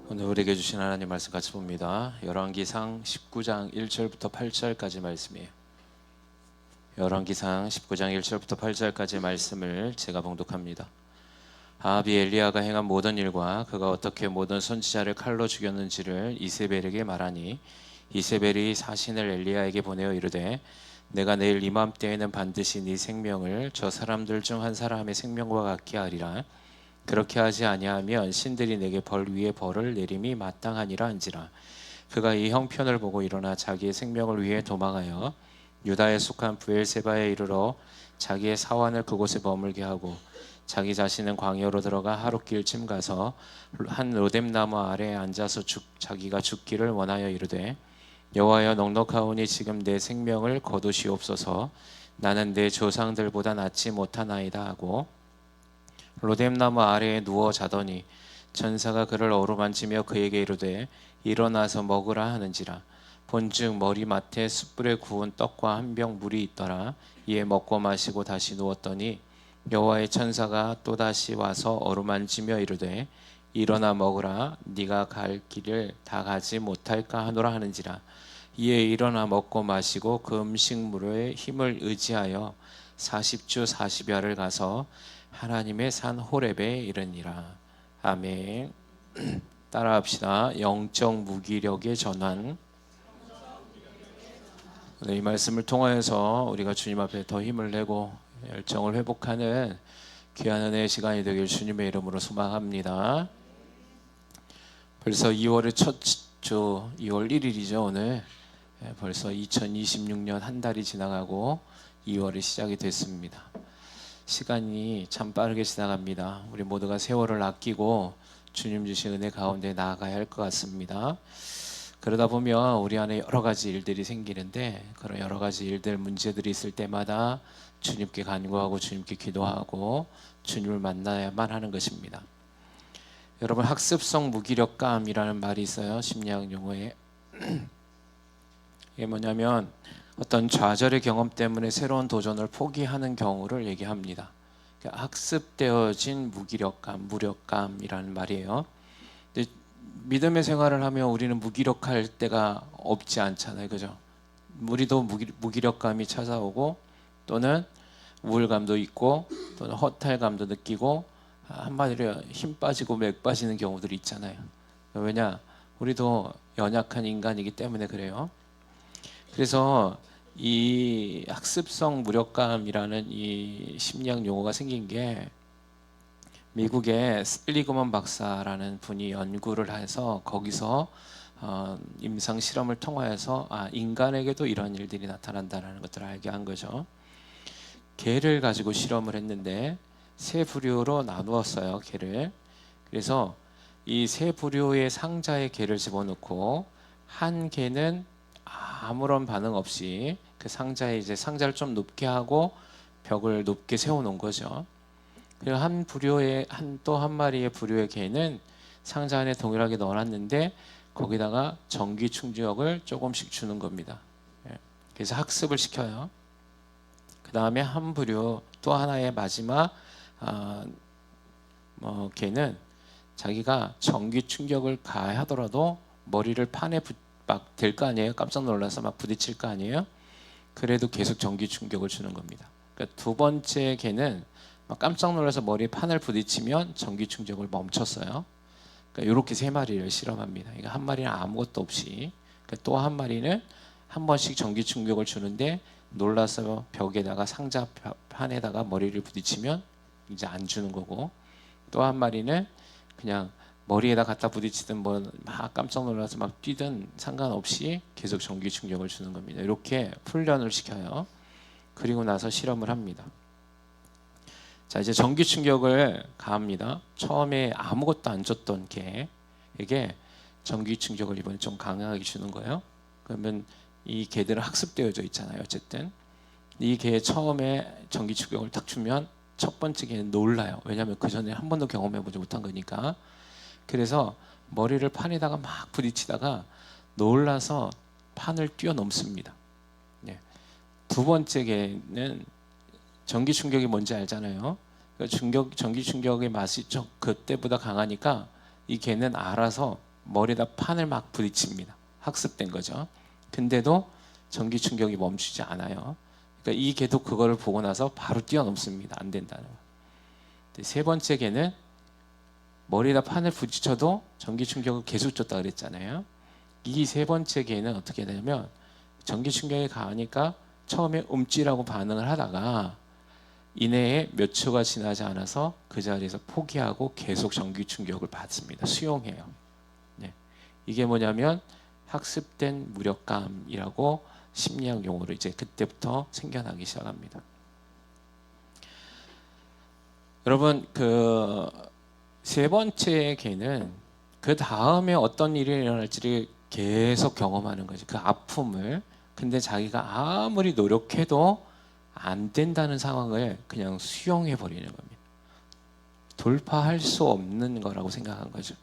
오늘 우리에게 주신 하나님 말씀 같이 봅니다. 열왕기상 19장 1절부터 8절까지 말씀이에요. 열왕기상 19장 1절부터 8절까지 말씀을 제가 봉독합니다. 아합이 엘리야가 행한 모든 일과 그가 어떻게 모든 선지자를 칼로 죽였는지를 이세벨에게 말하니 이세벨이 사신을 엘리야에게 보내어 이르되 내가 내일 이맘때에는 반드시 네 생명을 저 사람들 중 한 사람의 생명과 같게 하리라. 그렇게 하지 아니하면 신들이 내게 벌 위에 벌을 내림이 마땅하니라 한지라. 그가 이 형편을 보고 일어나 자기의 생명을 위해 도망하여 유다에 속한 브엘세바에 이르러 자기의 사환을 그곳에 머물게 하고 자기 자신은 광야로 들어가 하룻길쯤 가서 한 로뎀나무 아래에 앉아서 자기가 죽기를 원하여 이르되 여호와여 넉넉하오니 지금 내 생명을 거두시옵소서. 나는 내 조상들보다 낫지 못하나이다 하고 로뎀나무 아래에 누워 자더니 천사가 그를 어루만지며 그에게 이르되 일어나서 먹으라 하는지라. 본즉 머리맡에 숯불에 구운 떡과 한 병 물이 있더라. 이에 먹고 마시고 다시 누웠더니 여호와의 천사가 또다시 와서 어루만지며 이르되 일어나 먹으라. 네가 갈 길을 다 가지 못할까 하노라 하는지라. 이에 일어나 먹고 마시고 그 음식물의 힘을 의지하여 40주 40야를 가서 하나님의 산 호렙에 이르니라. 아멘. 따라합시다. 영적 무기력의 전환. 이 말씀을 통하여서 우리가 주님 앞에 더 힘을 내고 열정을 회복하는 귀한 은혜의 시간이 되길 주님의 이름으로 소망합니다. 벌써 2월의 첫 주, 2월 1일이죠 오늘. 벌써 2026년 한 달이 지나가고 2월이 시작이 됐습니다. 시간이 참 빠르게 지나갑니다. 우리 모두가 세월을 아끼고 주님 주신 은혜 가운데 나아가야 할 것 같습니다. 그러다 보면 우리 안에 여러 가지 일들이 생기는데 그런 여러 가지 일들, 문제들이 있을 때마다 주님께 간구하고 주님께 기도하고 주님을 만나야만 하는 것입니다. 여러분, 학습성 무기력감이라는 말이 있어요. 심리학 용어에. 이게 뭐냐면 어떤 좌절의 경험 때문에 새로운 도전을 포기하는 경우를 얘기합니다. 학습되어진 무기력감, 무력감이라는 말이에요. 근데 믿음의 생활을 하면 우리는 무기력할 때가 없지 않잖아요, 그죠? 우리도 무기력감이 찾아오고 또는 우울감도 있고 또는 허탈감도 느끼고 한마디로 힘 빠지고 맥 빠지는 경우들이 있잖아요. 왜냐? 우리도 연약한 인간이기 때문에 그래요. 그래서 이 학습성 무력감이라는 이 심리학 용어가 생긴 게 미국의 셀리그먼 박사라는 분이 연구를 해서 거기서 임상 실험을 통하여서 인간에게도 이런 일들이 나타난다는 것들을 알게 한 거죠. 개를 가지고 실험을 했는데 세 부류로 나누었어요, 개를. 그래서 이 세 부류의 상자에 개를 집어넣고 한 개는 아무런 반응 없이 그 상자에 이제 상자를 좀 높게 하고 벽을 높게 세워 놓은 거죠. 그리고 한 부류의 또 한 마리의 부류의 개는 상자 안에 동일하게 넣어놨는데 거기다가 전기 충격을 조금씩 주는 겁니다. 그래서 학습을 시켜요. 그 다음에 한 부류 또 하나의 마지막 개는 자기가 전기 충격을 가하더라도 머리를 판에 막 될 거 아니에요. 깜짝 놀라서 막 부딪힐 거 아니에요. 그래도 계속 전기 충격을 주는 겁니다. 그러니까 두 번째 개는 막 깜짝 놀라서 머리에 판을 부딪히면 전기 충격을 멈췄어요. 그러니까 이렇게 세 마리를 실험합니다. 그러니까 한 마리는 아무것도 없이, 그러니까 또 한 마리는 한 번씩 전기 충격을 주는데 놀라서 벽에다가 상자 판에다가 머리를 부딪히면 이제 안 주는 거고, 또 한 마리는 그냥 머리에다 갖다 부딪히든 뭐 막 깜짝 놀라서 막 뛰든 상관없이 계속 전기 충격을 주는 겁니다. 이렇게 훈련을 시켜요. 그리고 나서 실험을 합니다. 자, 이제 전기 충격을 가합니다. 처음에 아무것도 안 줬던 개에게 전기 충격을 이번에 좀 강하게 주는 거예요. 그러면 이 개들은 학습되어져 있잖아요. 어쨌든 이 개 처음에 전기 충격을 딱 주면 첫 번째 개는 놀라요. 왜냐하면 그 전에 한 번도 경험해보지 못한 거니까. 그래서 머리를 판에다가 막 부딪히다가 놀라서 판을 뛰어넘습니다. 네. 두 번째 개는 전기 충격이 뭔지 알잖아요. 전기 충격의 맛이 좀 그때보다 강하니까 이 개는 알아서 머리에다 판을 막 부딪힙니다. 학습된 거죠. 근데도 전기 충격이 멈추지 않아요. 그러니까 이 개도 그거를 보고 나서 바로 뛰어넘습니다. 안 된다는 거. 세 번째 개는 머리에다 판을 부딪혀도 전기 충격을 계속 줬다 그랬잖아요. 이 세 번째 개는 어떻게 되냐면 전기 충격이 가하니까 처음에 움찔하고 반응을 하다가 이내에 몇 초가 지나지 않아서 그 자리에서 포기하고 계속 전기 충격을 받습니다. 수용해요. 네. 이게 뭐냐면 학습된 무력감이라고 심리학 용어로 이제 그때부터 생겨나기 시작합니다. 여러분 그 세 번째 개는 그 다음에 어떤 일이 일어날지를 계속 경험하는 거죠. 그 아픔을. 근데 자기가 아무리 노력해도 안 된다는 상황을 그냥 수용해 버리는 겁니다. 돌파할 수 없는 거라고 생각한 거죠.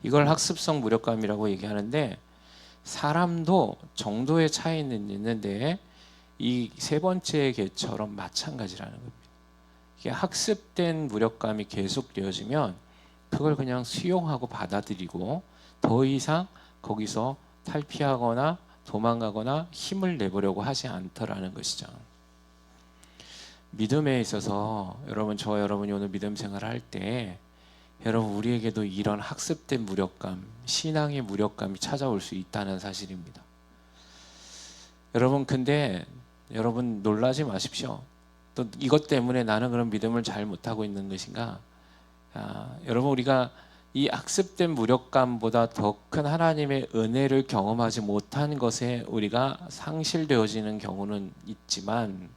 이걸 학습성 무력감이라고 얘기하는데 사람도 정도의 차이는 있는데 이 세 번째 개처럼 마찬가지라는 겁니다. 이게 학습된 무력감이 계속되어지면 그걸 그냥 수용하고 받아들이고 더 이상 거기서 탈피하거나 도망가거나 힘을 내보려고 하지 않더라는 것이죠. 믿음에 있어서 저와 여러분이 오늘 믿음 생활을 할 때 여러분 우리에게도 이런 학습된 무력감, 신앙의 무력감이 찾아올 수 있다는 사실입니다. 여러분 근데 여러분 놀라지 마십시오. 또 이것 때문에 나는 그런 믿음을 잘 못하고 있는 것인가? 여러분 우리가 이 학습된 무력감보다 더 큰 하나님의 은혜를 경험하지 못한 것에 우리가 상실되어지는 경우는 있지만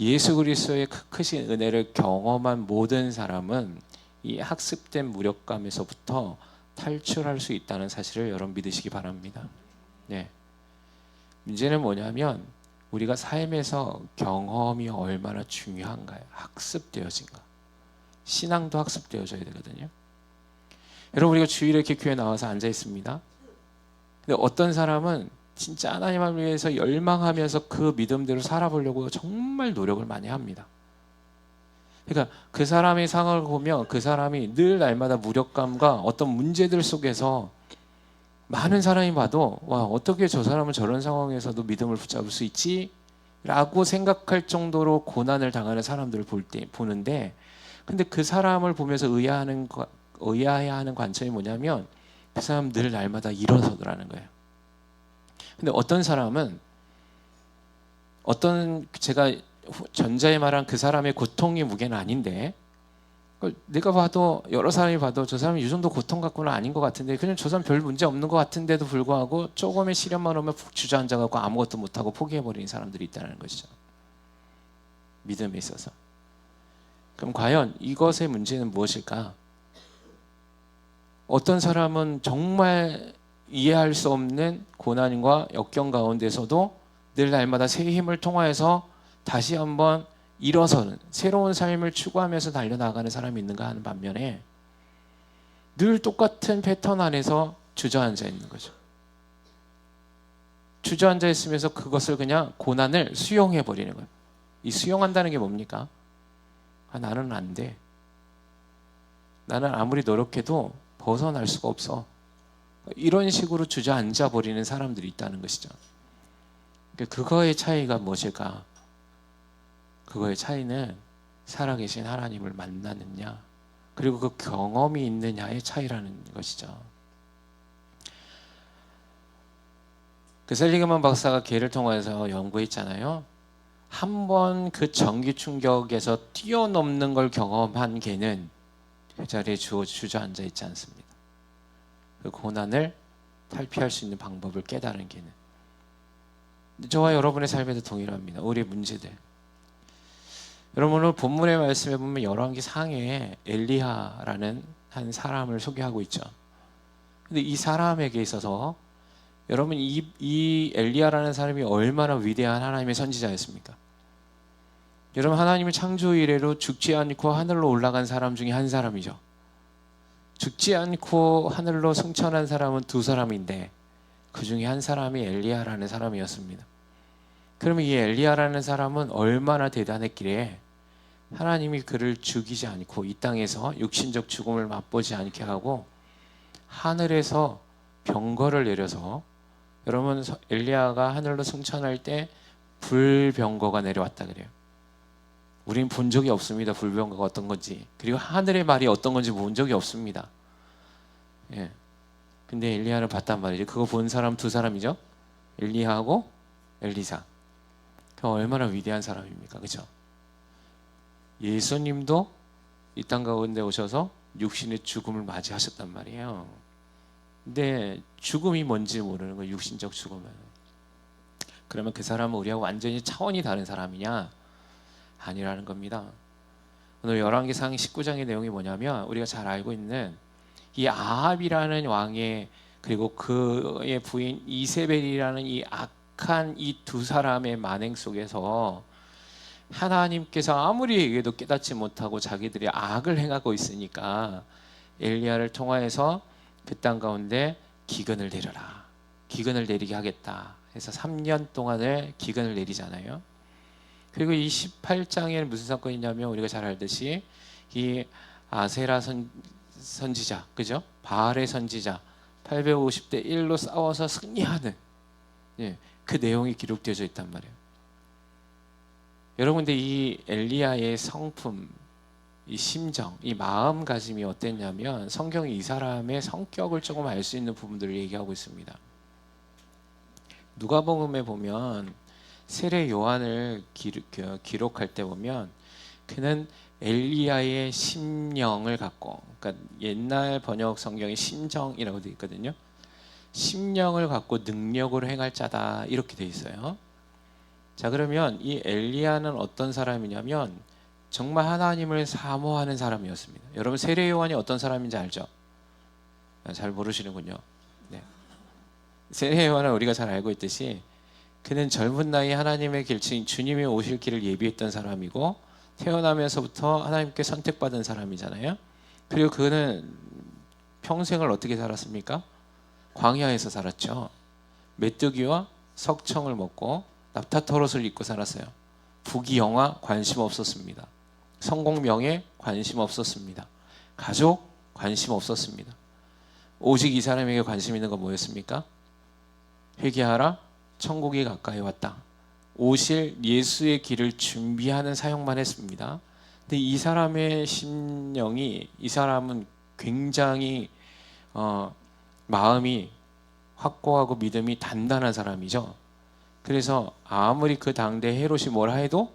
예수 그리스도의 크신 은혜를 경험한 모든 사람은 이 학습된 무력감에서부터 탈출할 수 있다는 사실을 여러분 믿으시기 바랍니다. 네. 문제는 뭐냐면 우리가 삶에서 경험이 얼마나 중요한가요? 학습되어진가? 신앙도 학습되어져야 되거든요. 여러분 우리가 주일에 이렇게 교회에 나와서 앉아 있습니다. 근데 어떤 사람은 진짜 하나님을 위해서 열망하면서 그 믿음대로 살아보려고 정말 노력을 많이 합니다. 그러니까 그 사람의 상황을 보면 그 사람이 늘 날마다 무력감과 어떤 문제들 속에서 많은 사람이 봐도 와 어떻게 저 사람은 저런 상황에서도 믿음을 붙잡을 수 있지? 라고 생각할 정도로 고난을 당하는 사람들을 보는데 근데 그 사람을 보면서 의아해야 하는 관점이 뭐냐면 그 사람 늘 날마다 일어서더라는 거예요. 근데 어떤 사람은 제가 전자에 말한 그 사람의 고통의 무게는 아닌데 내가 봐도 여러 사람이 봐도 저 사람이 이 정도 고통 갖고는 아닌 것 같은데 그냥 저 사람 별 문제 없는 것 같은데도 불구하고 조금의 시련만 오면 푹 주저앉아갖고 아무것도 못하고 포기해버리는 사람들이 있다는 것이죠. 믿음에 있어서. 그럼 과연 이것의 문제는 무엇일까? 어떤 사람은 정말 이해할 수 없는 고난과 역경 가운데서도 늘 날마다 새 힘을 통하여서 다시 한번 일어서는 새로운 삶을 추구하면서 달려나가는 사람이 있는가 하는 반면에 늘 똑같은 패턴 안에서 주저앉아 있는 거죠. 주저앉아 있으면서 그것을 그냥 고난을 수용해 버리는 거예요. 이 수용한다는 게 뭡니까? 나는 안 돼. 나는 아무리 노력해도 벗어날 수가 없어. 이런 식으로 주저앉아 버리는 사람들이 있다는 것이죠. 그거의 차이가 무엇일까? 그거의 차이는 살아계신 하나님을 만나느냐 그리고 그 경험이 있느냐의 차이라는 것이죠. 그 셀리그만 박사가 개를 통해서 연구했잖아요. 한 번 그 전기 충격에서 뛰어넘는 걸 경험한 개는 그 자리에 주저앉아 있지 않습니다. 그 고난을 탈피할 수 있는 방법을 깨달은 개는. 저와 여러분의 삶에도 동일합니다. 우리의 문제들. 여러분 오늘 본문의 말씀에 보면 열왕기 상에 엘리야라는 한 사람을 소개하고 있죠. 근데 이 사람에게 있어서 여러분 이 엘리야라는 사람이 얼마나 위대한 하나님의 선지자였습니까? 여러분 하나님의 창조 이래로 죽지 않고 하늘로 올라간 사람 중에 한 사람이죠. 죽지 않고 하늘로 승천한 사람은 두 사람인데 그 중에 한 사람이 엘리야라는 사람이었습니다. 그러면 이 엘리야라는 사람은 얼마나 대단했기에 하나님이 그를 죽이지 않고 이 땅에서 육신적 죽음을 맛보지 않게 하고 하늘에서 병거를 내려서, 여러분 엘리야가 하늘로 승천할 때 불병거가 내려왔다 그래요. 우린 본 적이 없습니다. 불병거가 어떤 건지, 그리고 하늘의 말이 어떤 건지 본 적이 없습니다. 예. 근데 엘리야를 봤단 말이죠. 그거 본 사람 두 사람이죠. 엘리야하고 엘리사. 그 얼마나 위대한 사람입니까, 그렇죠? 예수님도 이 땅 가운데 오셔서 육신의 죽음을 맞이하셨단 말이에요. 근데 죽음이 뭔지 모르는 거예요. 육신적 죽음은. 그러면 그 사람은 우리하고 완전히 차원이 다른 사람이냐? 아니라는 겁니다. 오늘 열왕기상 19장의 내용이 뭐냐면, 우리가 잘 알고 있는 이 아합이라는 왕의, 그리고 그의 부인 이세벨이라는 이 악한 이 두 사람의 만행 속에서 하나님께서 아무리 얘기해도 깨닫지 못하고 자기들이 악을 행하고 있으니까 엘리야를 통하여서 그 땅 가운데 기근을 내려라, 기근을 내리게 하겠다 해서 3년 동안을 기근을 내리잖아요. 그리고 이 18장에는 무슨 사건이 있냐면, 우리가 잘 알듯이 이 아세라 선지자, 그죠? 바알의 선지자 850대 1로 싸워서 승리하는, 그 내용이 기록되어져 있단 말이에요. 여러분, 근데 이 엘리야의 성품, 이 심정, 이 마음가짐이 어땠냐면, 성경이 이 사람의 성격을 조금 알 수 있는 부분들을 얘기하고 있습니다. 누가복음에 보면 세례 요한을 기록할 때 보면, 그는 엘리야의 심령을 갖고, 그러니까 옛날 번역 성경에 심정이라고 되어 있거든요. 심령을 갖고 능력으로 행할 자다, 이렇게 되어 있어요. 자, 그러면 이 엘리야는 어떤 사람이냐면 정말 하나님을 사모하는 사람이었습니다. 여러분, 세례 요한이 어떤 사람인지 알죠? 잘 모르시는군요. 네. 세례 요한은 우리가 잘 알고 있듯이 그는 젊은 나이에 하나님의 길친 주님이 오실 길을 예비했던 사람이고, 태어나면서부터 하나님께 선택받은 사람이잖아요. 그리고 그는 평생을 어떻게 살았습니까? 광야에서 살았죠. 메뚜기와 석청을 먹고 납타터롯을 입고 살았어요. 부귀 영화 관심 없었습니다. 성공 명예 관심 없었습니다. 가족 관심 없었습니다. 오직 이 사람에게 관심 있는 건 뭐였습니까? 회개하라, 천국이 가까이 왔다. 오실 예수의 길을 준비하는 사역만 했습니다. 근데 이 사람의 심령이, 이 사람은 굉장히 마음이 확고하고 믿음이 단단한 사람이죠. 그래서 아무리 그 당대 헤롯이 뭐라 해도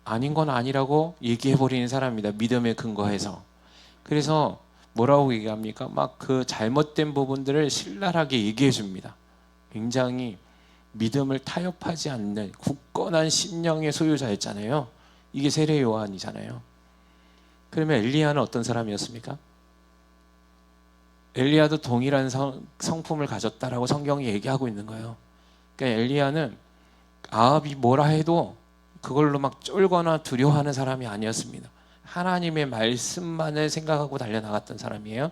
아닌 건 아니라고 얘기해버리는 사람입니다. 믿음에 근거해서. 그래서 뭐라고 얘기합니까? 막 그 잘못된 부분들을 신랄하게 얘기해 줍니다. 굉장히 믿음을 타협하지 않는 굳건한 심령의 소유자였잖아요. 이게 세례 요한이잖아요. 그러면 엘리야는 어떤 사람이었습니까? 엘리야도 동일한 성품을 가졌다라고 성경이 얘기하고 있는 거예요. 그러니까 엘리야는 아합이 뭐라 해도 그걸로 막 쫄거나 두려워하는 사람이 아니었습니다. 하나님의 말씀만을 생각하고 달려나갔던 사람이에요.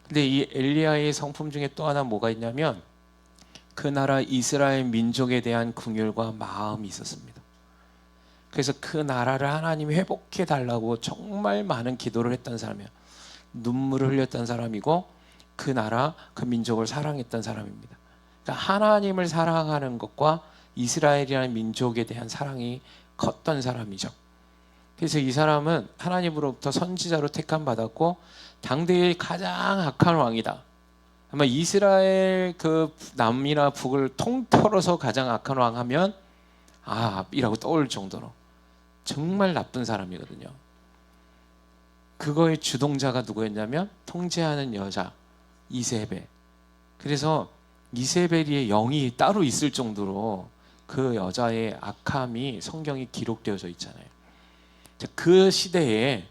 근데 이 엘리야의 성품 중에 또 하나 뭐가 있냐면, 그 나라 이스라엘 민족에 대한 긍휼과 마음이 있었습니다. 그래서 그 나라를 하나님이 회복해 달라고 정말 많은 기도를 했던 사람이에요. 눈물을 흘렸던 사람이고, 그 나라, 그 민족을 사랑했던 사람입니다. 그러니까 하나님을 사랑하는 것과 이스라엘이라는 민족에 대한 사랑이 컸던 사람이죠. 그래서 이 사람은 하나님으로부터 선지자로 택함 받았고, 당대의 가장 악한 왕이다. 아마 이스라엘 그 남이나 북을 통틀어서 가장 악한 왕 하면 아합이라고 떠올 정도로 정말 나쁜 사람이거든요. 그거의 주동자가 누구였냐면 통제하는 여자 이세벨. 그래서 이세벨의 영이 따로 있을 정도로 그 여자의 악함이 성경이 기록되어져 있잖아요. 그 시대에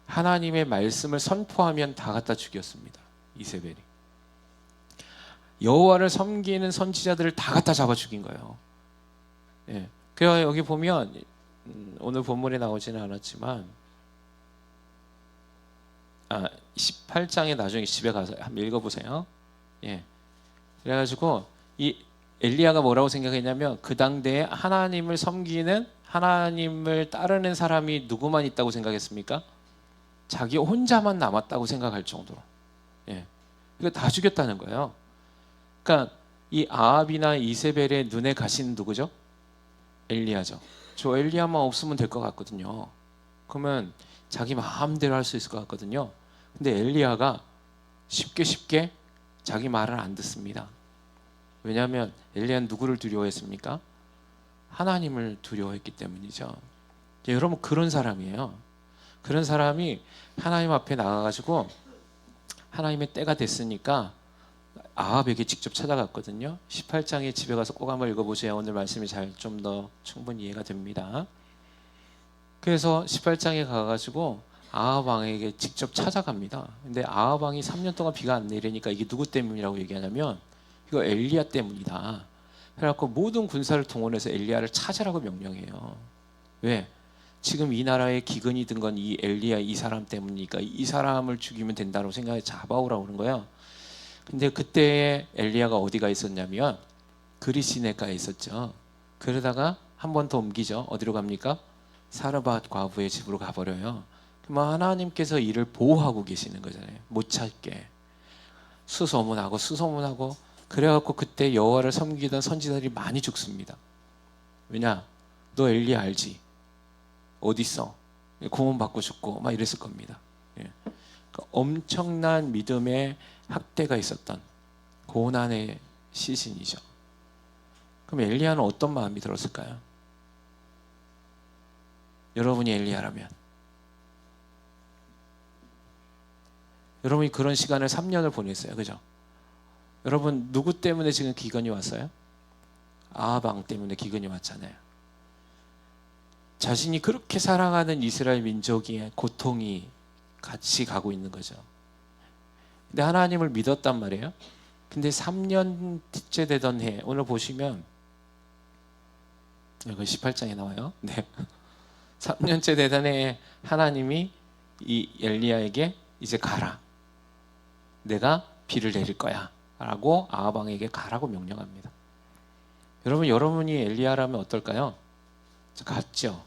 하나님의 말씀을 선포하면 다 갖다 죽였습니다. 이세벨이. 여호와를 섬기는 선지자들을 다 갖다 잡아 죽인 거예요. 예. 그래서 여기 보면 오늘 본문에 나오지는 않았지만 18장에 나중에 집에 가서 한번 읽어보세요. 예. 그래가지고 이 엘리야가 뭐라고 생각했냐면, 그 당대에 하나님을 섬기는, 하나님을 따르는 사람이 누구만 있다고 생각했습니까? 자기 혼자만 남았다고 생각할 정도로. 예. 이거 다 죽였다는 거예요. 그러니까 이 아합이나 이세벨의 눈에 가시는 누구죠? 엘리야죠. 저 엘리야만 없으면 될 것 같거든요. 그러면 자기 마음대로 할 수 있을 것 같거든요. 근데 엘리야가 쉽게 자기 말을 안 듣습니다. 왜냐하면 엘리야는 누구를 두려워했습니까? 하나님을 두려워했기 때문이죠. 여러분 그런 사람이에요. 그런 사람이 하나님 앞에 나가가지고 하나님의 때가 됐으니까 아합에게 직접 찾아갔거든요. 18장에 집에 가서 꼭 한번 읽어보세요. 오늘 말씀이 좀 더 충분히 이해가 됩니다. 그래서 18장에 가가지고 아합 왕에게 직접 찾아갑니다. 근데 아합 왕이 3년 동안 비가 안 내리니까 이게 누구 때문이라고 얘기하냐면 이거 엘리야 때문이다. 그래갖고 모든 군사를 동원해서 엘리야를 찾으라고 명령해요. 왜? 지금 이 나라에 기근이 든 건 이 엘리야 이 사람 때문이니까 이 사람을 죽이면 된다고 생각해 잡아오라고 그러는 거예요. 근데 그때 엘리야가 어디가 있었냐면 그리시네가에 있었죠. 그러다가 한 번 더 옮기죠. 어디로 갑니까? 사르밧 과부의 집으로 가버려요. 그럼 하나님께서 이를 보호하고 계시는 거잖아요. 못 찾게 수소문하고 그래갖고 그때 여호와를 섬기던 선지자들이 많이 죽습니다. 왜냐? 너 엘리야 알지? 어디 있어? 고문받고 죽고 막 이랬을 겁니다. 예. 그러니까 엄청난 믿음의 학대가 있었던 고난의 시신이죠. 그럼 엘리야는 어떤 마음이 들었을까요? 여러분이 엘리야라면 여러분이 그런 시간을 3년을 보냈어요. 그죠? 여러분 누구 때문에 지금 기근이 왔어요? 아합 왕 때문에 기근이 왔잖아요. 자신이 그렇게 사랑하는 이스라엘 민족의 고통이 같이 가고 있는 거죠. 근데 하나님을 믿었단 말이에요. 근데 3년째 되던 해 오늘 보시면 여기 18장에 나와요. 네. 3년째 되던 해에 하나님이 이 엘리야에게 이제 가라. 내가 비를 내릴 거야. 라고 아합 왕에게 가라고 명령합니다. 여러분이 엘리야라면 어떨까요? 갔죠.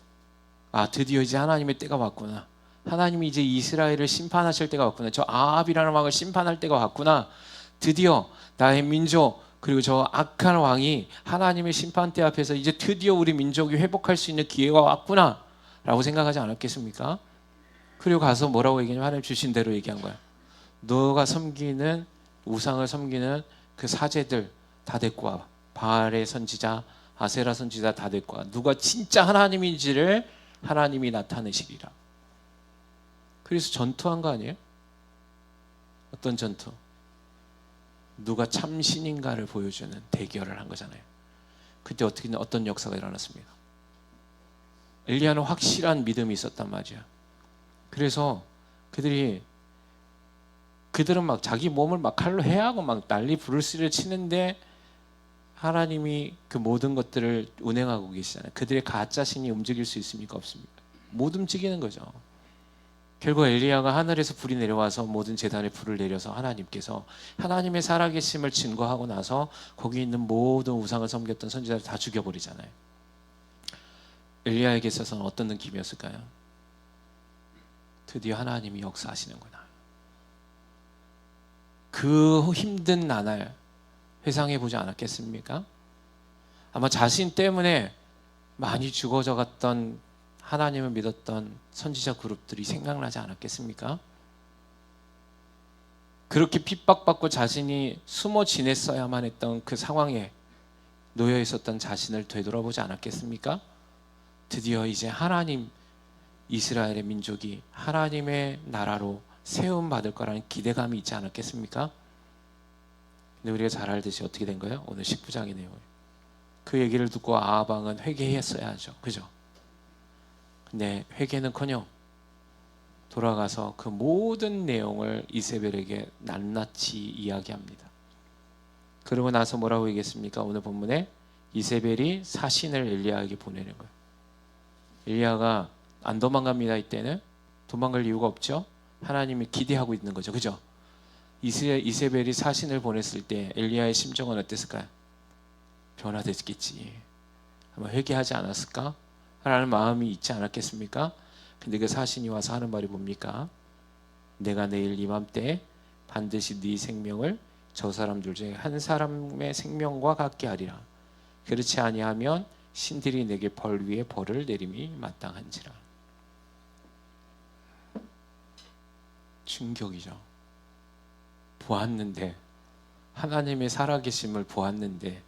드디어 이제 하나님의 때가 왔구나. 하나님이 이제 이스라엘을 심판하실 때가 왔구나. 저 아합이라는 왕을 심판할 때가 왔구나. 드디어 나의 민족 그리고 저 악한 왕이 하나님의 심판대 앞에서 이제 드디어 우리 민족이 회복할 수 있는 기회가 왔구나 라고 생각하지 않았겠습니까? 그리고 가서 뭐라고 얘기하냐면 하나님 주신 대로 얘기한 거야. 너가 섬기는 우상을 섬기는 그 사제들 다 데리고 와. 바알의 선지자 아세라 선지자 다 데리고 와. 누가 진짜 하나님인지를 하나님이 나타내시리라. 그래서 전투한 거 아니에요? 어떤 전투? 누가 참 신인가를 보여주는 대결을 한 거잖아요. 그때 어떤 역사가 일어났습니다. 엘리야는 확실한 믿음이 있었단 말이야. 그래서 그들은 막 자기 몸을 막 칼로 해하고 막 난리 부르스를 치는데 하나님이 그 모든 것들을 운행하고 계시잖아요. 그들의 가짜 신이 움직일 수 있습니까? 없습니까? 못 움직이는 거죠. 결국 엘리야가 하늘에서 불이 내려와서 모든 제단에 불을 내려서 하나님께서 하나님의 살아계심을 증거하고 나서 거기 있는 모든 우상을 섬겼던 선지자를 다 죽여버리잖아요. 엘리야에게 있어서는 어떤 느낌이었을까요? 드디어 하나님이 역사하시는구나. 그 힘든 나날 회상해 보지 않았겠습니까? 아마 자신 때문에 많이 죽어져 갔던 하나님을 믿었던 선지자 그룹들이 생각나지 않았겠습니까? 그렇게 핍박받고 자신이 숨어 지냈어야만 했던 그 상황에 놓여 있었던 자신을 되돌아보지 않았겠습니까? 드디어 이제 하나님 이스라엘의 민족이 하나님의 나라로 세움받을 거라는 기대감이 있지 않았겠습니까? 근데 우리가 잘 알듯이 어떻게 된 거예요? 오늘 19장의 내용을. 그 얘기를 듣고 아합 왕은 회개했어야죠. 그죠? 근데 회개는커녕 돌아가서 그 모든 내용을 이세벨에게 낱낱이 이야기합니다. 그러고 나서 뭐라고 얘기했습니까? 오늘 본문에 이세벨이 사신을 엘리야에게 보내는 거예요. 엘리야가 안 도망갑니다. 이때는 도망갈 이유가 없죠. 하나님이 기대하고 있는 거죠. 그죠? 이세벨이 사신을 보냈을 때 엘리야의 심정은 어땠을까요? 변화됐겠지. 아마 회개하지 않았을까? 라는 마음이 있지 않았겠습니까? 근데 그 사신이 와서 하는 말이 뭡니까? 내가 내일 이맘때 반드시 네 생명을 저 사람들 중에 한 사람의 생명과 같게 하리라. 그렇지 아니하면 신들이 내게 벌 위에 벌을 내림이 마땅한지라. 충격이죠. 보았는데, 하나님의 살아계심을 보았는데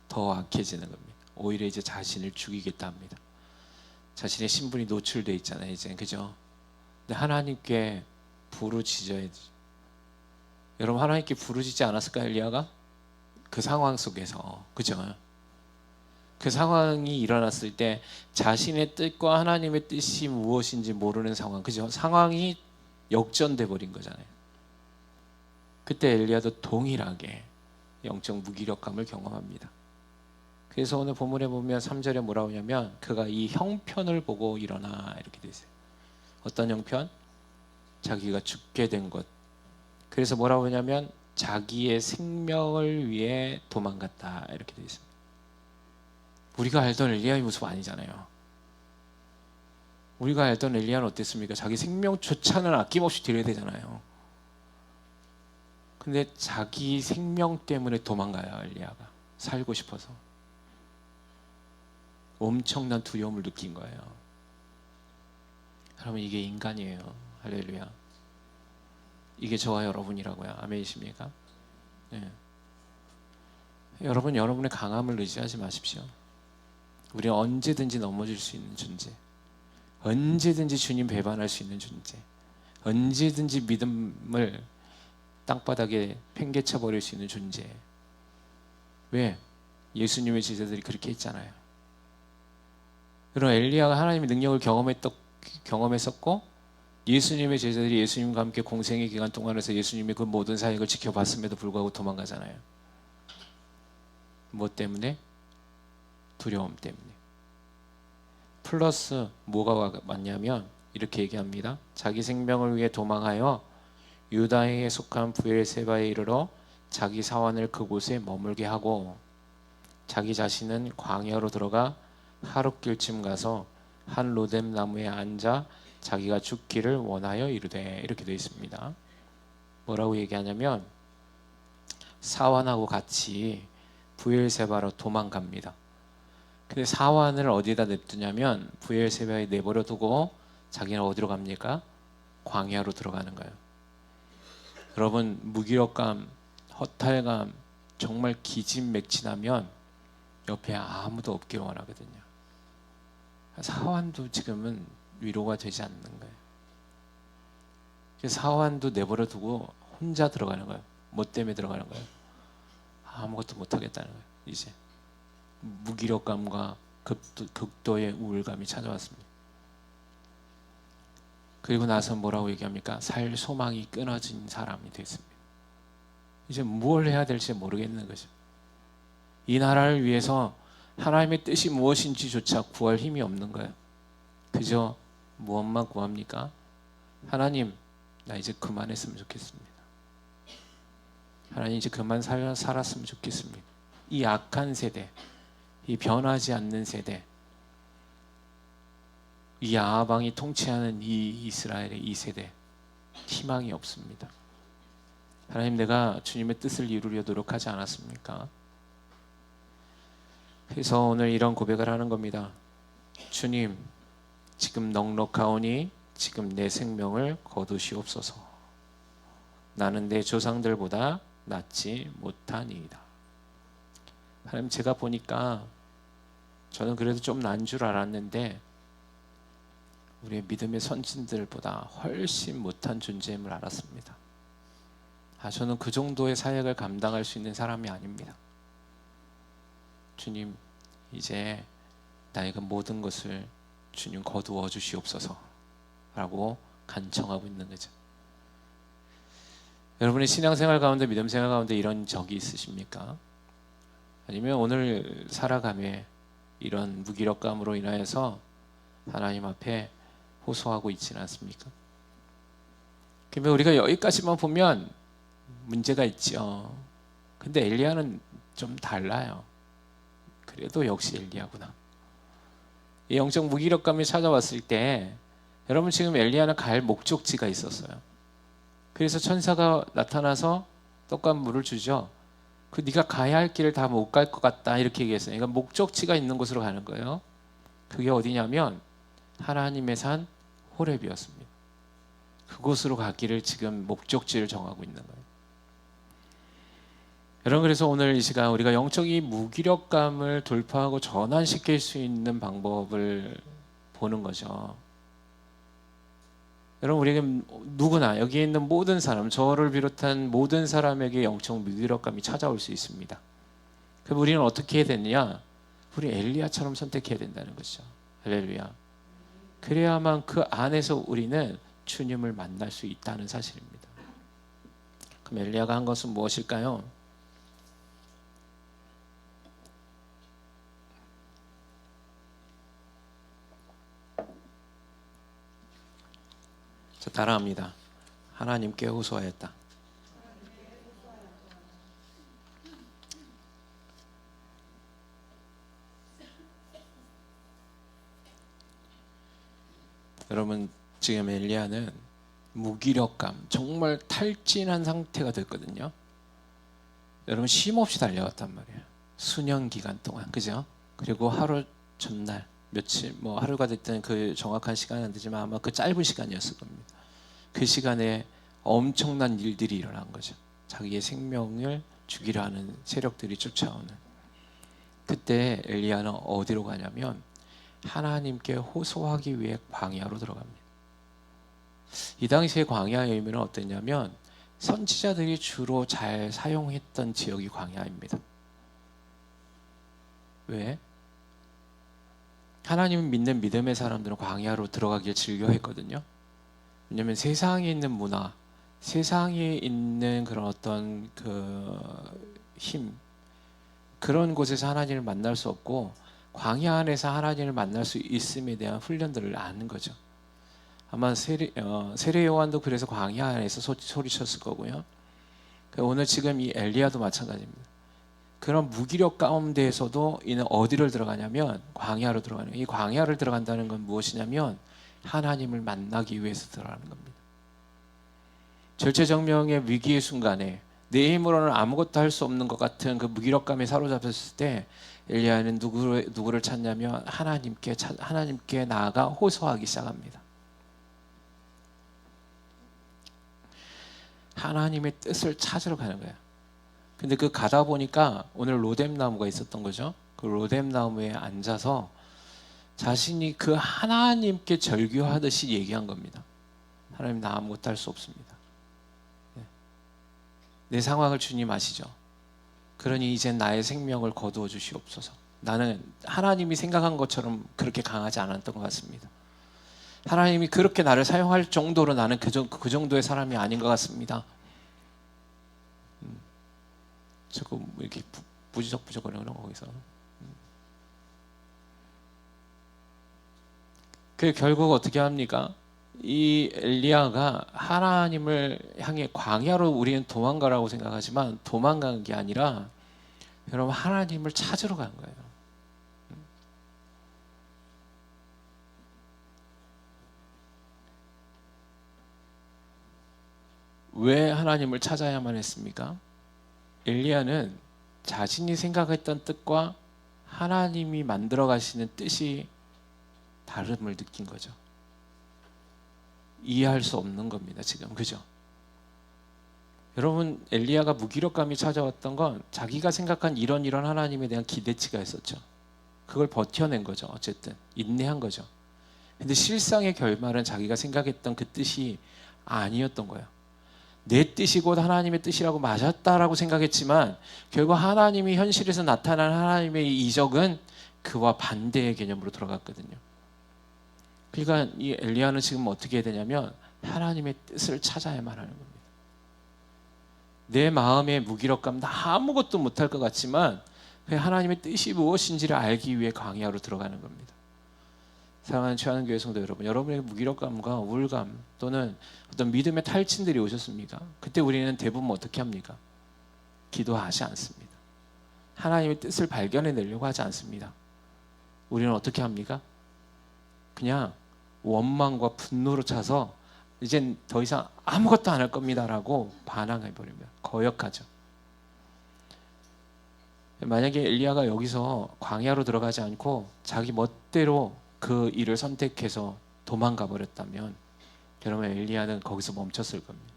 더 악해지는 겁니다. 오히려 이제 자신을 죽이겠다 합니다. 자신의 신분이 노출돼 있잖아요, 이제. 그죠? 근데 하나님께 부르짖어야지. 여러분, 하나님께 부르짖지 않았을까요, 엘리야가? 그 상황 속에서. 그죠? 그 상황이 일어났을 때 자신의 뜻과 하나님의 뜻이 무엇인지 모르는 상황. 그죠? 상황이 역전돼 버린 거잖아요. 그때 엘리야도 동일하게 영적 무기력감을 경험합니다. 그래서 오늘 본문에 보면 3절에 뭐라고 하냐면 그가 이 형편을 보고 일어나 이렇게 돼 있어요. 어떤 형편? 자기가 죽게 된 것. 그래서 뭐라고 하냐면 자기의 생명을 위해 도망갔다 이렇게 돼 있습니다. 우리가 알던 엘리야의 모습 아니잖아요. 우리가 알던 엘리야는 어땠습니까? 자기 생명조차는 아낌없이 드려야 되잖아요. 근데 자기 생명 때문에 도망가요, 엘리야가. 살고 싶어서. 엄청난 두려움을 느낀 거예요. 여러분, 이게 인간이에요. 할렐루야. 이게 저와 여러분이라고요. 아멘이십니까? 네. 여러분, 여러분의 강함을 의지하지 마십시오. 우리는 언제든지 넘어질 수 있는 존재, 언제든지 주님 배반할 수 있는 존재, 언제든지 믿음을 땅바닥에 팽개쳐 버릴 수 있는 존재. 왜? 예수님의 제자들이 그렇게 했잖아요. 그럼 엘리야가 하나님의 능력을 경험했었고 예수님의 제자들이 예수님과 함께 공생의 기간 동안에서 예수님의 그 모든 사역을 지켜봤음에도 불구하고 도망가잖아요. 뭐 때문에? 두려움 때문에. 플러스 뭐가 맞냐면 이렇게 얘기합니다. 자기 생명을 위해 도망하여 유다에 속한 브엘세바에 이르러 자기 사원을 그곳에 머물게 하고 자기 자신은 광야로 들어가 하룻길쯤 가서 한 로뎀 나무에 앉아 자기가 죽기를 원하여 이르되 이렇게 되어 있습니다. 뭐라고 얘기하냐면 사환하고 같이 브엘세바로 도망갑니다. 근데 사환을 어디다 냅두냐면 브엘세바에 내버려 두고 자기는 어디로 갑니까? 광야로 들어가는 거예요. 여러분, 무기력감, 허탈감, 정말 기진맥진하면 옆에 아무도 없기를 원하거든요. 사환도 지금은 위로가 되지 않는 거예요. 사환도 내버려 두고 혼자 들어가는 거예요. 뭐 때문에 들어가는 거예요? 아무것도 못하겠다는 거예요. 이제 무기력감과 극도의 우울감이 찾아왔습니다. 그리고 나서 뭐라고 얘기합니까? 살 소망이 끊어진 사람이 됐습니다. 이제 뭘 해야 될지 모르겠는 거죠. 이 나라를 위해서 하나님의 뜻이 무엇인지조차 구할 힘이 없는 거예요. 그저 무엇만 구합니까? 하나님, 나 이제 그만했으면 좋겠습니다. 하나님, 이제 그만 살았으면 좋겠습니다. 이 악한 세대, 이 변하지 않는 세대, 이 아방이 통치하는 이 이스라엘의 이 세대, 희망이 없습니다. 하나님, 내가 주님의 뜻을 이루려 노력하지 않았습니까? 그래서 오늘 이런 고백을 하는 겁니다. 주님, 지금 넉넉하오니 지금 내 생명을 거두시옵소서. 나는 내 조상들보다 낫지 못하니이다. 하나님, 제가 보니까 저는 그래도 좀 난 줄 알았는데 우리의 믿음의 선진들보다 훨씬 못한 존재임을 알았습니다. 저는 그 정도의 사역을 감당할 수 있는 사람이 아닙니다. 주님, 이제 나의 그 모든 것을 주님 거두어 주시옵소서 라고 간청하고 있는 거죠. 여러분의 신앙생활 가운데, 믿음생활 가운데 이런 적이 있으십니까? 아니면 오늘 살아감에 이런 무기력감으로 인하여서 하나님 앞에 호소하고 있지는 않습니까? 그러면 우리가 여기까지만 보면 문제가 있죠. 근데 엘리야는 좀 달라요. 그래도 역시 엘리야구나. 이 영적 무기력감이 찾아왔을 때 여러분, 지금 엘리야는 갈 목적지가 있었어요. 그래서 천사가 나타나서 떡과 물을 주죠. 그 네가 가야 할 길을 다 못 갈 것 같다 이렇게 얘기했어요. 그러니까 목적지가 있는 곳으로 가는 거예요. 그게 어디냐면 하나님의 산 호렙이었습니다. 그곳으로 가기를 지금 목적지를 정하고 있는 거예요. 여러분, 그래서 오늘 이 시간 우리가 영적인 무기력감을 돌파하고 전환시킬 수 있는 방법을 보는 거죠. 여러분, 우리는 누구나 여기 있는 모든 사람, 저를 비롯한 모든 사람에게 영적 무기력감이 찾아올 수 있습니다. 그럼 우리는 어떻게 해야 되느냐? 우리 엘리야처럼 선택해야 된다는 것이죠. 할렐루야. 그래야만 그 안에서 우리는 주님을 만날 수 있다는 사실입니다. 그럼 엘리야가 한 것은 무엇일까요? 자, 따라합니다. 하나님께 호소하였다. 여러분, 지금 엘리야는 무기력감, 정말 탈진한 상태가 됐거든요. 여러분, 쉼없이 달려왔단 말이에요. 수년 기간 동안, 그죠? 그리고 하루 전날, 며칠, 뭐 하루가 됐든 그 정확한 시간은 안 되지만 아마 그 짧은 시간이었을 겁니다. 그 시간에 엄청난 일들이 일어난 거죠. 자기의 생명을 죽이려 하는 세력들이 쫓아오는. 그때 엘리야는 어디로 가냐면 하나님께 호소하기 위해 광야로 들어갑니다. 이 당시에 광야의 의미는 어땠냐면 선지자들이 주로 잘 사용했던 지역이 광야입니다. 왜? 하나님을 믿는 믿음의 사람들은 광야로 들어가길 즐겨했거든요. 왜냐하면 세상에 있는 문화, 세상에 있는 그런 어떤 힘, 그런 곳에서 하나님을 만날 수 없고 광야 안에서 하나님을 만날 수 있음에 대한 훈련들을 아는 거죠. 아마 세례 요한도 그래서 광야 안에서 소리쳤을 거고요. 오늘 지금 이 엘리야도 마찬가지입니다. 그런 무기력 가운데에서도 이는 어디를 들어가냐면 광야로 들어가는 거예요. 이 광야를 들어간다는 건 무엇이냐면 하나님을 만나기 위해서 들어가는 겁니다. 절체절명의 위기의 순간에 내 힘으로는 아무것도 할 수 없는 것 같은 그 무기력감에 사로잡혔을 때 엘리야는 누구를 찾냐면 하나님께 나아가 호소하기 시작합니다. 하나님의 뜻을 찾으러 가는 거예요. 근데 그 가다 보니까 오늘 로뎀 나무가 있었던 거죠. 그 로뎀 나무에 앉아서 자신이 그 하나님께 절규하듯이 얘기한 겁니다. 하나님, 나 아무것도 할 수 없습니다. 내 상황을 주님 아시죠? 그러니 이제 나의 생명을 거두어 주시옵소서. 나는 하나님이 생각한 것처럼 그렇게 강하지 않았던 것 같습니다. 하나님이 그렇게 나를 사용할 정도로 나는 그 정도의 사람이 아닌 것 같습니다. 자꾸 이렇게 부지적부적거리는 거기서. 그 결국 어떻게 합니까? 이 엘리야가 하나님을 향해 광야로 우리는 도망가라고 생각하지만 도망간 게 아니라 여러분 하나님을 찾으러 간 거예요. 왜 하나님을 찾아야만 했습니까? 엘리야는 자신이 생각했던 뜻과 하나님이 만들어 가시는 뜻이 다름을 느낀 거죠. 이해할 수 없는 겁니다, 지금. 그죠? 여러분, 엘리야가 무기력감이 찾아왔던 건 자기가 생각한 이런 하나님에 대한 기대치가 있었죠. 그걸 버텨낸 거죠. 어쨌든 인내한 거죠. 근데 실상의 결말은 자기가 생각했던 그 뜻이 아니었던 거예요. 내 뜻이 곧 하나님의 뜻이라고 맞았다라고 생각했지만 결국 하나님이 현실에서 나타난 하나님의 이적은 그와 반대의 개념으로 들어갔거든요. 그러니까 이 엘리야는 지금 어떻게 해야 되냐면 하나님의 뜻을 찾아야만 하는 겁니다. 내 마음의 무기력감, 나 아무것도 못할 것 같지만 하나님의 뜻이 무엇인지를 알기 위해 광야로 들어가는 겁니다. 사랑하는 최하는 교회 성도 여러분, 여러분의 무기력감과 우울감 또는 어떤 믿음의 탈진들이 오셨습니까? 그때 우리는 대부분 어떻게 합니까? 기도하지 않습니다. 하나님의 뜻을 발견해내려고 하지 않습니다. 우리는 어떻게 합니까? 그냥 원망과 분노로 차서 이젠 더 이상 아무것도 안 할 겁니다라고 반항해 버립니다. 거역하죠. 만약에 엘리야가 여기서 광야로 들어가지 않고 자기 멋대로 그 일을 선택해서 도망가 버렸다면 여러분 엘리야는 거기서 멈췄을 겁니다.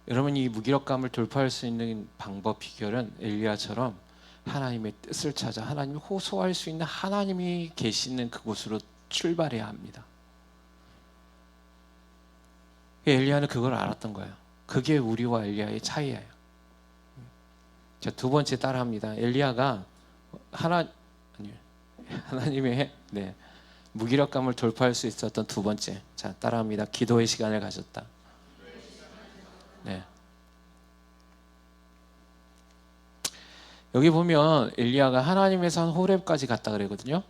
여러분 이 무기력감을 돌파할 수 있는 방법 비결은 엘리야처럼 하나님의 뜻을 찾아 하나님을 호소할 수 있는 하나님이 계시는 그곳으로 출발해야 합니다. 엘리야는 그걸 알았던 거예요. 그게 우리와 엘리야의 차이예요. 자, 두 번째 따라합니다. 엘리야가 하나님의 무기력감을 돌파할 수 있었던 두 번째. 자, 따라합니다. 기도의 시간을 가졌다. 네. 여기 보면 엘리야가 하나님의 산 호렙까지 갔다 그러거든요.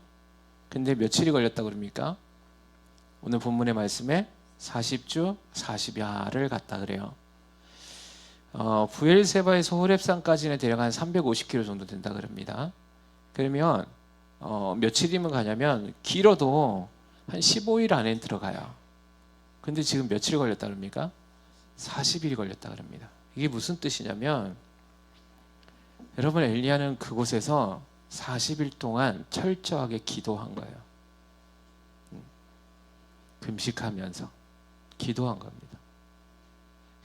근데 며칠이 걸렸다 그럽니까? 오늘 본문의 말씀에 40주 40야를 갔다 그래요. 부엘세바에서 호렙산까지는 대략 한 350km 정도 된다 그럽니다. 그러면 며칠이면 가냐면 길어도 한 15일 안에 들어가요. 근데 지금 며칠 걸렸다 그럽니까? 40일이 걸렸다 그럽니다. 이게 무슨 뜻이냐면 여러분 엘리야는 그곳에서 40일 동안 철저하게 기도한 거예요. 금식하면서 기도한 겁니다.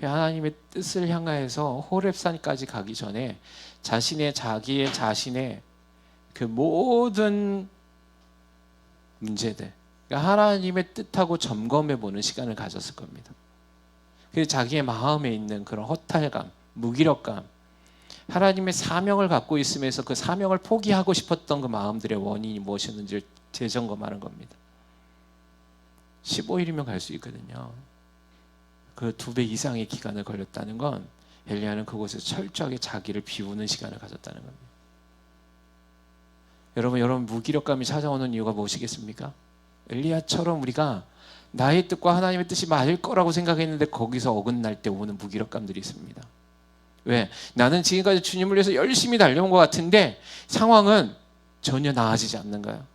하나님의 뜻을 향하여서 호렙산까지 가기 전에 자기의 그 모든 문제들, 그러니까 하나님의 뜻하고 점검해 보는 시간을 가졌을 겁니다. 그래서 자기의 마음에 있는 그런 허탈감, 무기력감, 하나님의 사명을 갖고 있으면서 그 사명을 포기하고 싶었던 그 마음들의 원인이 무엇이었는지를 재점검하는 겁니다. 15일이면 갈 수 있거든요. 그 2배 이상의 기간을 걸렸다는 건 엘리야는 그곳에서 철저하게 자기를 비우는 시간을 가졌다는 겁니다. 여러분 무기력감이 찾아오는 이유가 무엇이겠습니까? 엘리야처럼 우리가 나의 뜻과 하나님의 뜻이 맞을 거라고 생각했는데 거기서 어긋날 때 오는 무기력감들이 있습니다. 왜? 나는 지금까지 주님을 위해서 열심히 달려온 것 같은데 상황은 전혀 나아지지 않는 거예요.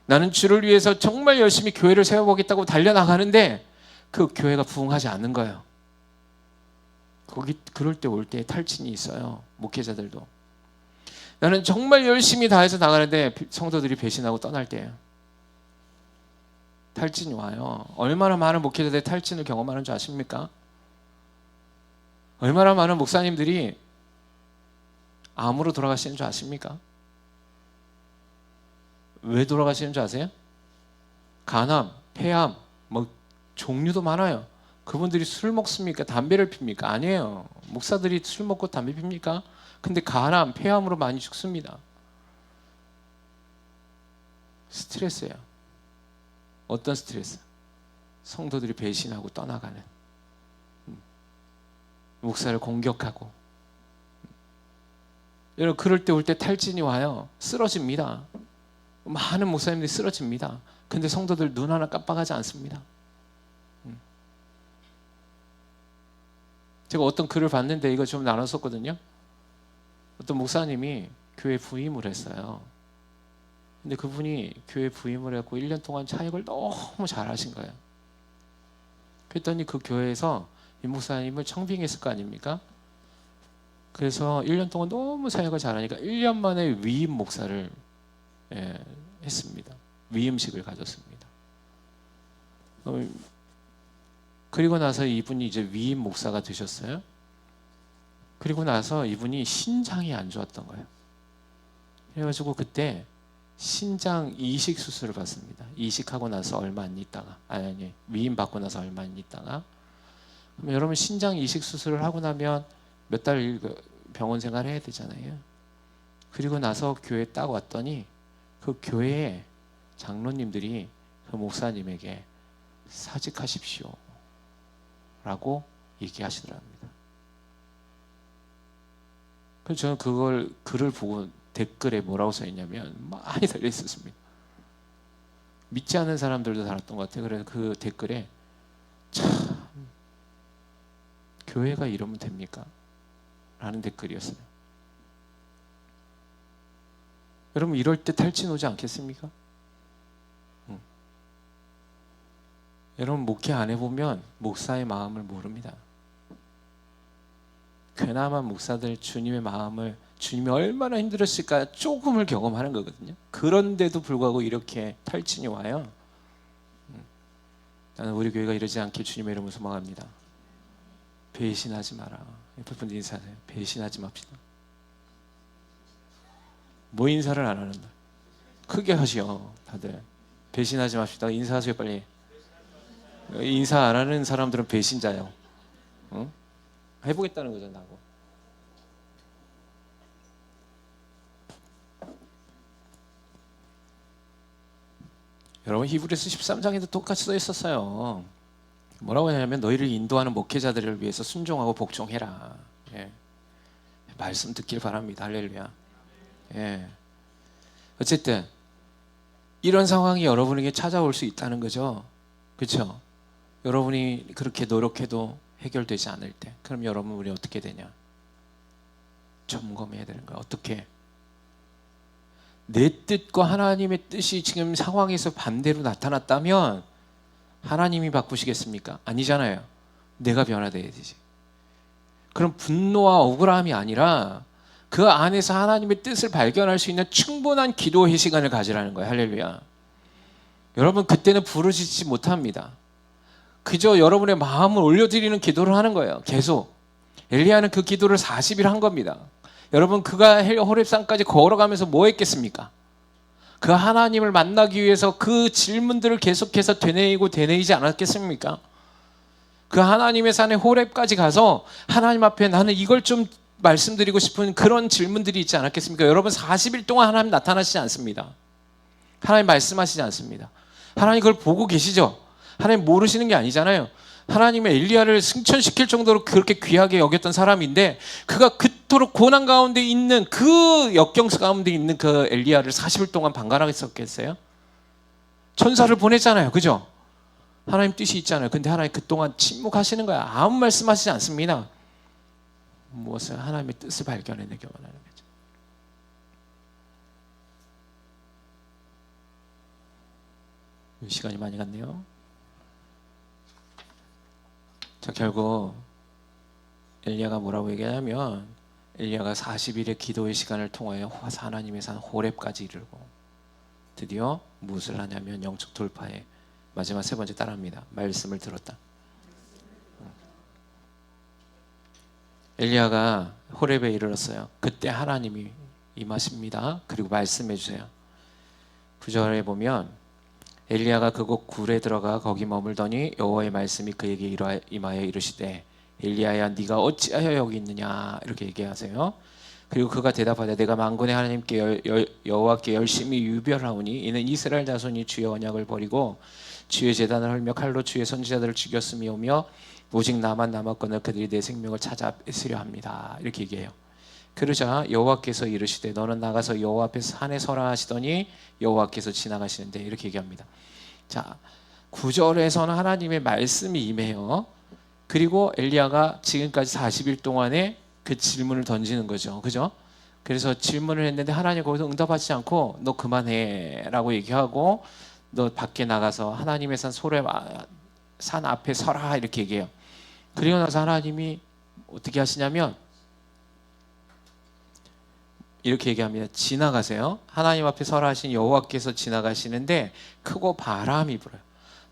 나는 주를 위해서 정말 열심히 교회를 세워보겠다고 달려나가는데 그 교회가 부흥하지 않는 거예요. 그럴 때 올 때 탈진이 있어요. 목회자들도. 나는 정말 열심히 다해서 나가는데 성도들이 배신하고 떠날 때예요. 탈진이 와요. 얼마나 많은 목회자들이 탈진을 경험하는 줄 아십니까? 얼마나 많은 목사님들이 암으로 돌아가시는 줄 아십니까? 왜 돌아가시는 줄 아세요? 간암, 폐암, 종류도 많아요. 그분들이 술 먹습니까? 담배를 핍니까? 아니에요. 목사들이 술 먹고 담배 핍니까? 근데 간암, 폐암으로 많이 죽습니다. 스트레스예요. 어떤 스트레스? 성도들이 배신하고 떠나가는, 목사를 공격하고. 여러분 그럴 때 올 때 탈진이 와요. 쓰러집니다. 많은 목사님들이 쓰러집니다. 근데 성도들 눈 하나 깜빡하지 않습니다. 제가 어떤 글을 봤는데 이거 좀 나눴었거든요. 어떤 목사님이 교회 부임을 했어요. 근데 그분이 교회 부임을 했고 1년 동안 사역을 너무 잘하신 거예요. 그랬더니 그 교회에서 이 목사님을 청빙했을 거 아닙니까? 그래서 1년 동안 너무 사역을 잘하니까 1년 만에 위임 목사를 했습니다. 위임식을 가졌습니다. 그리고 나서 이분이 이제 위임 목사가 되셨어요. 그리고 나서 이분이 신장이 안 좋았던 거예요. 그래가지고 그때 신장 이식 수술을 받습니다. 이식하고 나서 얼마 안 있다가 위임 받고 나서 얼마 안 있다가 그럼 여러분 신장 이식 수술을 하고 나면 몇 달 병원 생활을 해야 되잖아요. 그리고 나서 교회에 딱 왔더니 그 교회에 장로님들이 그 목사님에게 사직하십시오 라고 얘기하시더랍니다. 그래서 저는 그걸 글을 보고 댓글에 뭐라고 써있냐면 많이 달려있었습니다. 믿지 않는 사람들도 달았던 것 같아요. 그래서 그 댓글에 참 교회가 이러면 됩니까? 라는 댓글이었어요. 여러분 이럴 때 탈진 오지 않겠습니까? 여러분 목회 안 해보면 목사의 마음을 모릅니다. 그나마 목사들 주님의 마음을, 주님이 얼마나 힘들었을까 조금을 경험하는 거거든요. 그런데도 불구하고 이렇게 탈진이 와요. 나는 우리 교회가 이러지 않길 주님의 이름으로 소망합니다. 배신하지 마라. 옆에 분들 인사하세요. 배신하지 맙시다. 뭐 인사를 안 하는 날 크게 하시오. 다들 배신하지 맙시다. 인사하세요 빨리. 인사 안 하는 사람들은 배신자예요. 응? 해보겠다는 거죠. 나고 여러분 히브리서 13장에도 똑같이 써 있었어요. 뭐라고 하냐면 너희를 인도하는 목회자들을 위해서 순종하고 복종해라. 예. 말씀 듣길 바랍니다. 할렐루야. 예. 어쨌든 이런 상황이 여러분에게 찾아올 수 있다는 거죠. 그렇죠? 여러분이 그렇게 노력해도 해결되지 않을 때 그럼 여러분 우리 어떻게 되냐? 점검해야 되는 거야. 어떻게? 내 뜻과 하나님의 뜻이 지금 상황에서 반대로 나타났다면 하나님이 바꾸시겠습니까? 아니잖아요. 내가 변화돼야 되지. 그럼 분노와 억울함이 아니라 그 안에서 하나님의 뜻을 발견할 수 있는 충분한 기도의 시간을 가지라는 거예요. 할렐루야. 여러분 그때는 부르짖지 못합니다. 그저 여러분의 마음을 올려드리는 기도를 하는 거예요. 계속. 엘리야는 그 기도를 40일 한 겁니다. 여러분 그가 호렙산까지 걸어가면서 뭐 했겠습니까? 그 하나님을 만나기 위해서 그 질문들을 계속해서 되뇌이지 않았겠습니까? 그 하나님의 산에 호렙까지 가서 하나님 앞에 나는 이걸 좀 말씀드리고 싶은 그런 질문들이 있지 않았겠습니까? 여러분 40일 동안 하나님 나타나시지 않습니다. 하나님 말씀하시지 않습니다. 하나님 그걸 보고 계시죠? 하나님 모르시는 게 아니잖아요. 하나님의 엘리야를 승천시킬 정도로 그렇게 귀하게 여겼던 사람인데 그가 그토록 고난 가운데 있는 그 역경 가운데 있는 그 엘리야를 40일 동안 방관하겠었겠어요? 천사를 보냈잖아요. 그죠? 하나님 뜻이 있잖아요. 근데 하나님 그동안 침묵하시는 거야. 아무 말씀하시지 않습니다. 무엇을 하나님의 뜻을 발견해내기만 하는 거죠. 시간이 많이 갔네요. 자, 결국 엘리야가 뭐라고 얘기하냐면 엘리야가 40일의 기도의 시간을 통하여 하나님의 산 호렙까지 이르고 드디어 무엇을 하냐면 영적 돌파에 마지막 세 번째 따라합니다. 말씀을 들었다. 엘리야가 호렙에 이르렀어요. 그때 하나님이 임하십니다. 그리고 말씀해 주세요. 9절에 보면 엘리야가 그곳 굴에 들어가 거기 머물더니 여호와의 말씀이 그에게 임하여 이르시되 엘리야야 네가 어찌하여 여기 있느냐 이렇게 얘기하세요. 그리고 그가 대답하되 내가 만군의 하나님께 여호와께 열심히 유별하오니 이는 이스라엘 자손이 주의 언약을 버리고 주의 제단을 헐며 칼로 주의 선지자들을 죽였음이오며 오직 나만 남았거늘 그들이 내 생명을 찾아 뺏으려 합니다. 이렇게 얘기해요. 그러자 여호와께서 이르시되 너는 나가서 여호와 앞에 산에 서라 하시더니 여호와께서 지나가시는데 이렇게 얘기합니다. 자, 9절에서는 하나님의 말씀이 임해요. 그리고 엘리야가 지금까지 40일 동안에 그 질문을 던지는 거죠. 그죠? 그래서 질문을 했는데 하나님 거기서 응답하지 않고 너 그만해 라고 얘기하고 너 밖에 나가서 하나님의 산 앞에 서라 이렇게 얘기해요. 그리고 나서 하나님이 어떻게 하시냐면 이렇게 얘기합니다. 지나가세요. 하나님 앞에 서라 하신 여호와께서 지나가시는데 크고 바람이 불어요.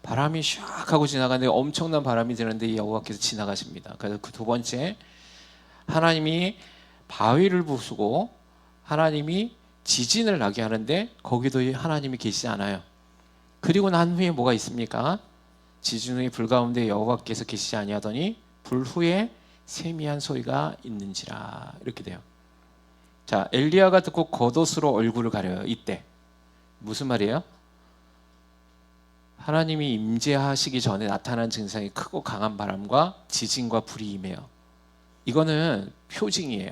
바람이 샥 하고 지나가는데 엄청난 바람이 드는데 여호와께서 지나가십니다. 그래서 그 두 번째 하나님이 바위를 부수고 하나님이 지진을 나게 하는데 거기도 하나님이 계시지 않아요. 그리고 난 후에 뭐가 있습니까? 지진 후에 불 가운데 여호와께서 계시지 아니하더니 불 후에 세미한 소리가 있는지라 이렇게 돼요. 자, 엘리야가 듣고 겉옷으로 얼굴을 가려요. 이때 무슨 말이에요? 하나님이 임재하시기 전에 나타난 증상이 크고 강한 바람과 지진과 불이 임해요. 이거는 표징이에요.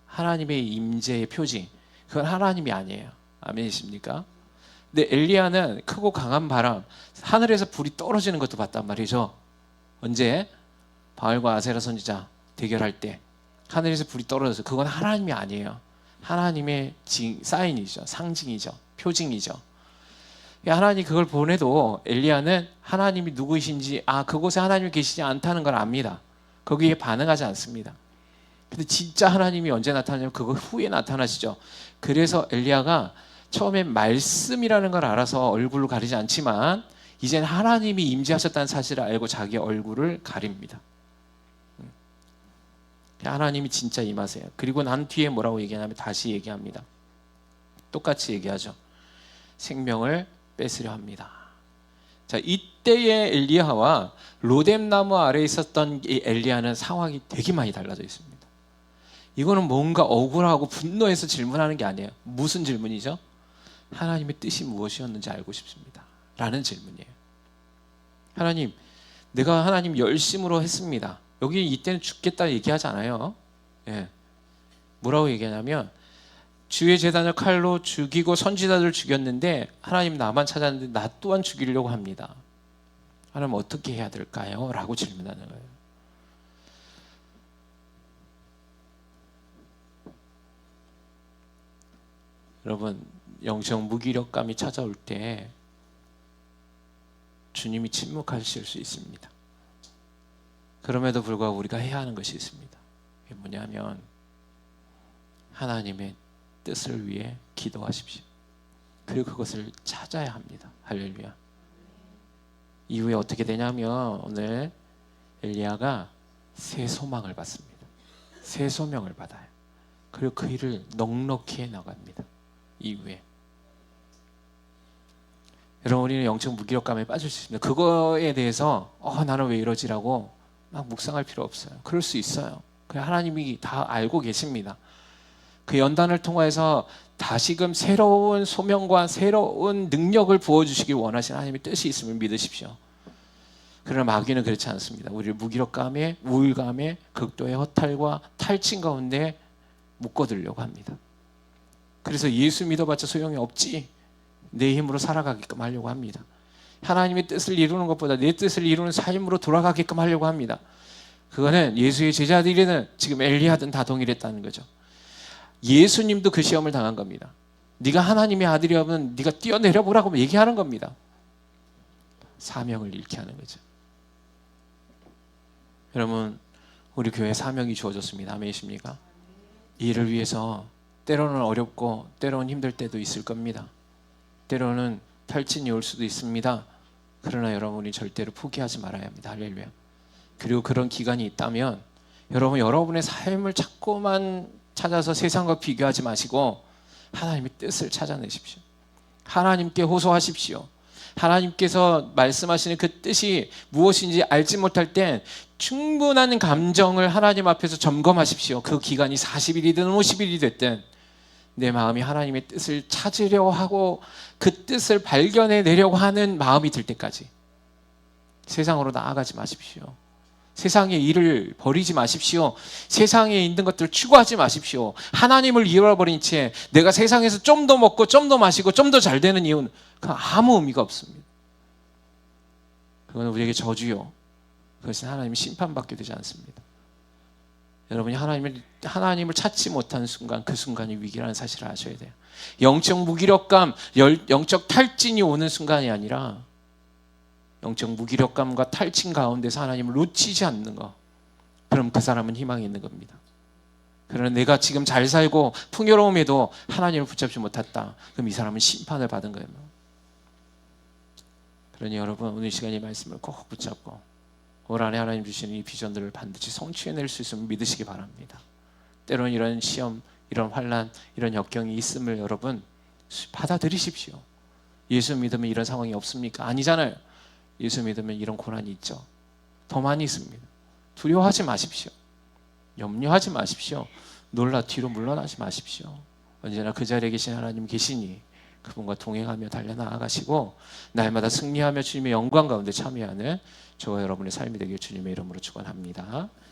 하나님의 임재의 표징. 그건 하나님이 아니에요. 아멘이십니까? 근데 엘리야는 크고 강한 바람, 하늘에서 불이 떨어지는 것도 봤단 말이죠. 언제? 바알과 아세라 선지자 대결할 때 하늘에서 불이 떨어져서 그건 하나님이 아니에요. 하나님의 사인이죠. 상징이죠. 표징이죠. 하나님이 그걸 보내도 엘리야는 하나님이 누구이신지 그곳에 하나님이 계시지 않다는 걸 압니다. 거기에 반응하지 않습니다. 근데 진짜 하나님이 언제 나타나냐면 그거 후에 나타나시죠. 그래서 엘리야가 처음에 말씀이라는 걸 알아서 얼굴로 가리지 않지만 이제는 하나님이 임재하셨다는 사실을 알고 자기 얼굴을 가립니다. 하나님이 진짜 임하세요. 그리고 난 뒤에 뭐라고 얘기하냐면 다시 얘기합니다. 똑같이 얘기하죠. 생명을 뺏으려 합니다. 자, 이때의 엘리야와 로뎀나무 아래에 있었던 이 엘리야는 상황이 되게 많이 달라져 있습니다. 이거는 뭔가 억울하고 분노해서 질문하는 게 아니에요. 무슨 질문이죠? 하나님의 뜻이 무엇이었는지 알고 싶습니다. 라는 질문이에요. 하나님, 내가 하나님 열심으로 했습니다. 여기 이때는 죽겠다 얘기하지 않아요. 예. 뭐라고 얘기하냐면 주의 제단을 칼로 죽이고 선지자들을 죽였는데 하나님 나만 찾았는데 나 또한 죽이려고 합니다. 하나님 어떻게 해야 될까요? 라고 질문하는 거예요. 여러분, 영적 무기력감이 찾아올 때 주님이 침묵하실 수 있습니다. 그럼에도 불구하고 우리가 해야 하는 것이 있습니다. 그게 뭐냐면 하나님의 뜻을 위해 기도하십시오. 그리고 그것을 찾아야 합니다. 할렐루야. 이후에 어떻게 되냐면 오늘 엘리야가 새 소망을 받습니다. 새 소명을 받아요. 그리고 그 일을 넉넉히 해 나갑니다. 이후에 여러분, 우리는 영적 무기력감에 빠질 수 있습니다. 그거에 대해서 나는 왜 이러지라고 막 묵상할 필요 없어요. 그럴 수 있어요. 하나님이 다 알고 계십니다. 그 연단을 통해서 다시금 새로운 소명과 새로운 능력을 부어주시길 원하시는 하나님의 뜻이 있음을 믿으십시오. 그러나 마귀는 그렇지 않습니다. 우리를 무기력감에, 우울감에, 극도의 허탈과 탈진 가운데 묶어두려고 합니다. 그래서 예수 믿어봤자 소용이 없지, 내 힘으로 살아가게끔 하려고 합니다. 하나님의 뜻을 이루는 것보다 내 뜻을 이루는 삶으로 돌아가게끔 하려고 합니다. 그거는 예수의 제자들이든 지금 엘리야든 다 동일했다는 거죠. 예수님도 그 시험을 당한 겁니다. 네가 하나님의 아들이라면 네가 뛰어내려 보라고 얘기하는 겁니다. 사명을 잃게 하는 거죠. 여러분, 우리 교회에 사명이 주어졌습니다. 아멘이십니까? 이 일을 위해서 때로는 어렵고 때로는 힘들 때도 있을 겁니다. 때로는 탈진이 올 수도 있습니다. 그러나 여러분이 절대로 포기하지 말아야 합니다. 할렐루야. 그리고 그런 기간이 있다면 여러분의 삶을 자꾸만 찾아서 세상과 비교하지 마시고 하나님의 뜻을 찾아내십시오. 하나님께 호소하십시오. 하나님께서 말씀하시는 그 뜻이 무엇인지 알지 못할 땐 충분한 감정을 하나님 앞에서 점검하십시오. 그 기간이 40일이든 50일이 됐든 내 마음이 하나님의 뜻을 찾으려 하고 그 뜻을 발견해내려고 하는 마음이 들 때까지 세상으로 나아가지 마십시오. 세상의 일을 버리지 마십시오. 세상에 있는 것들을 추구하지 마십시오. 하나님을 잃어버린 채 내가 세상에서 좀 더 먹고 좀 더 마시고 좀 더 잘 되는 이유는 아무 의미가 없습니다. 그건 우리에게 저주요, 그것은 하나님이 심판받게 되지 않습니다. 여러분이 하나님을 찾지 못하는 순간, 그 순간이 위기라는 사실을 아셔야 돼요. 영적 무기력감, 영적 탈진이 오는 순간이 아니라 영적 무기력감과 탈진 가운데서 하나님을 놓치지 않는 것, 그럼 그 사람은 희망이 있는 겁니다. 그러나 내가 지금 잘 살고 풍요로움에도 하나님을 붙잡지 못했다, 그럼 이 사람은 심판을 받은 거예요. 그러니 여러분, 오늘 시간에 말씀을 꼭 붙잡고 올 한해 하나님 주시는 이 비전들을 반드시 성취해낼 수 있음을 믿으시기 바랍니다. 때로는 이런 시험, 이런 환난, 이런 역경이 있음을 여러분 받아들이십시오. 예수 믿으면 이런 상황이 없습니까? 아니잖아요. 예수 믿으면 이런 고난이 있죠. 더 많이 있습니다. 두려워하지 마십시오. 염려하지 마십시오. 놀라 뒤로 물러나지 마십시오. 언제나 그 자리에 계신 하나님 계시니 그분과 동행하며 달려나가시고 날마다 승리하며 주님의 영광 가운데 참여하는 저와 여러분의 삶이 되길 주님의 이름으로 축원합니다.